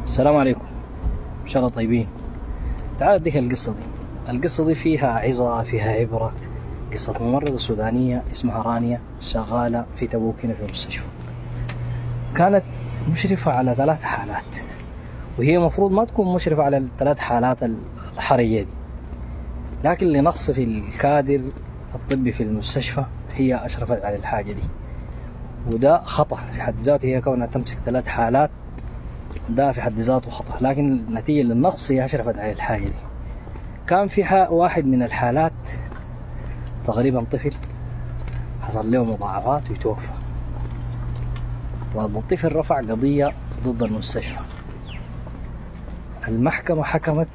السلام عليكم، ان شاء الله طيبين. تعال اديك القصة دي. القصة دي فيها عظة، فيها عبرة. قصة ممرضة سودانية اسمها رانيا، شغالة في تبوك هنا في المستشفى. كانت مشرفة على 3 حالات، وهي مفروض ما تكون مشرفة على ال3 حالات الحرجة دي، لكن لنقص في الكادر الطبي في المستشفى هي أشرفت على الحاجة دي، وده خطأ في حد ذاته. هي كونها تمسك 3 حالات ده في حد ذاته خطأ، لكن نتيجة للنقص هي أشرفت على الحاجة دي. كان في واحد من الحالات تقريبا طفل حصل له مضاعفات ويتوفى، والطفل رفع قضية ضد المستشفى. المحكمة حكمت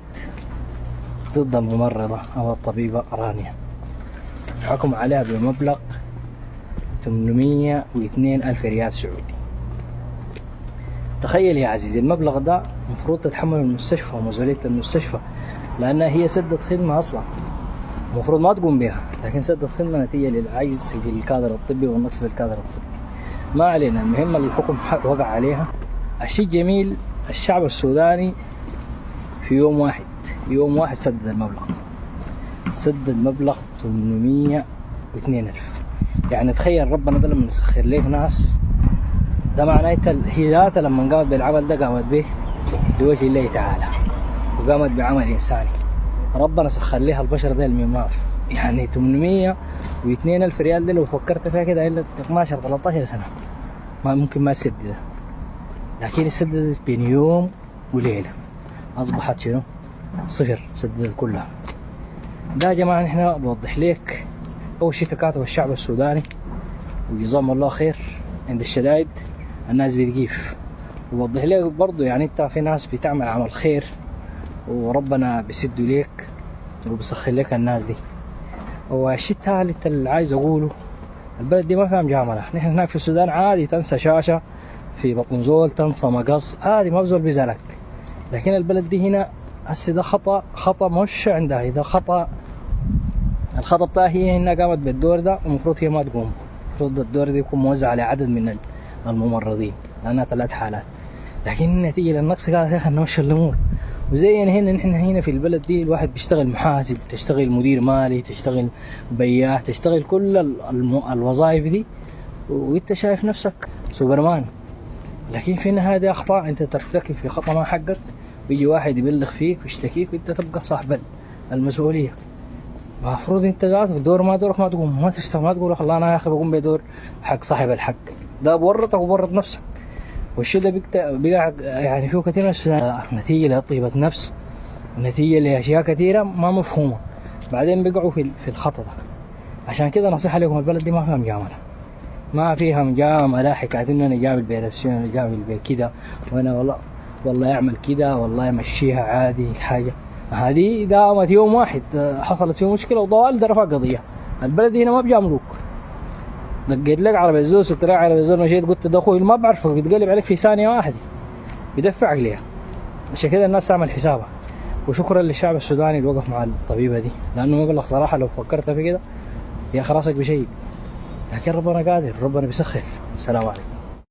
ضد الممرضة أو الطبيبة رانيا، حكم عليها بمبلغ 802,000 ريال سعودي. تخيل يا عزيزي، المبلغ ده مفروض تتحمل المستشفى ومسؤولية المستشفى، لأنها هي سدت خدمة أصلا مفروض ما تقوم بها، لكن سدت خدمة نتيجة للعجز في الكادر الطبي والنقص في الكادر الطبي. ما علينا، المهم الحكم وقع عليها. الشيء جميل، الشعب السوداني في يوم واحد سدد مبلغ 802,000. يعني تخيل ربنا ده لما يسخر لك ناس، ده معناه هي ذاتها لما قامت بالعمل ده قامت به لوجه الله تعالى، وقامت بعمل إنساني. ربنا سخر لها البشر ده من ماف. يعني 802,000 ريال دي لو فكرت فيها كده إلا 12-13 سنة ما ممكن ما تسددها، لكن السددت بين يوم وليلة أصبحت شنو؟ صفر، سددت كلها. ده يا جماعة نحن بوضح لك أول شيء تكاتف الشعب السوداني، وجزاهم الله خير. عند الشدائد الناس بتقيف. ووضح لك برضو يعني انت في ناس بتعمل عمل خير وربنا بيسد ليك وبيسخر لك الناس دي. والشيء الثالث اللي عايز اقوله، البلد دي ما فيها مجامله. نحن هناك في السودان عادي تنسى شاشه في بطن زول، تنسى مقص، عادي ما بزول بيزعلك. لكن البلد دي هنا هسه ده خطأ مش عندها، ده خطأ. الخطأ بتاعها هي انها قامت بالدور ده، ومفروض هي ما تقوم. المفروض الدور ده يكون موزع على عدد من الممرضين، لأنها 3 حالات. لكن نتيجة للنقص قاعدة يا أخي نمشي الأمور. وزي هنا نحن هنا في البلد دي الواحد بيشتغل محاسب، تشتغل مدير مالي، تشتغل بياع، تشتغل كل الوظائف دي، وانت شايف نفسك سوبرمان. لكن في النهاية دي أخطاء، انت ترتكب في خطأ ما حقك، بيجي واحد يبلغ فيك ويشتكيك وانت تبقى صاحب المسؤولية. المفروض انت قاعد في دور ما دورك ما تقوم، ما تشتغل، ما تقول الله انا يا اخي بقوم بدور حق صاحب الحق. ده بورطك وبورط نفسك. والشيء ده بقى يعني فيه كثير نتيجة لطيبة نفس، نتيجة لأشياء كثيرة ما مفهومة، بعدين بيقعوا في الخطأ ده. عشان كده نصيحة لكم، البلد دي ما فيها مجاملة، ما فيها مجاملة. حكاية انه انا جامل بنفسي، انا جامل بكده، وانا والله اعمل كده، والله يمشيها عادي. الحاجة هذه دامت يوم واحد حصلت فيه مشكلة وضوال ده رفع قضية. البلد هنا ما بيجاملوك. دقيت لك على بزول، سبت لك على بزول، مشيت قلت ده اخوي ما بعرفك، بيتقلب عليك في ثانية واحدة، بيدفعك ليها. عشان كده الناس تعمل حسابها. وشكرا للشعب السوداني اللي وقف مع الطبيبة دي، لأنه مبلغ صراحة لو فكرت في كده يا أخي راسك بشيء، لكن ربنا قادر، ربنا بيسخر. السلام عليكم.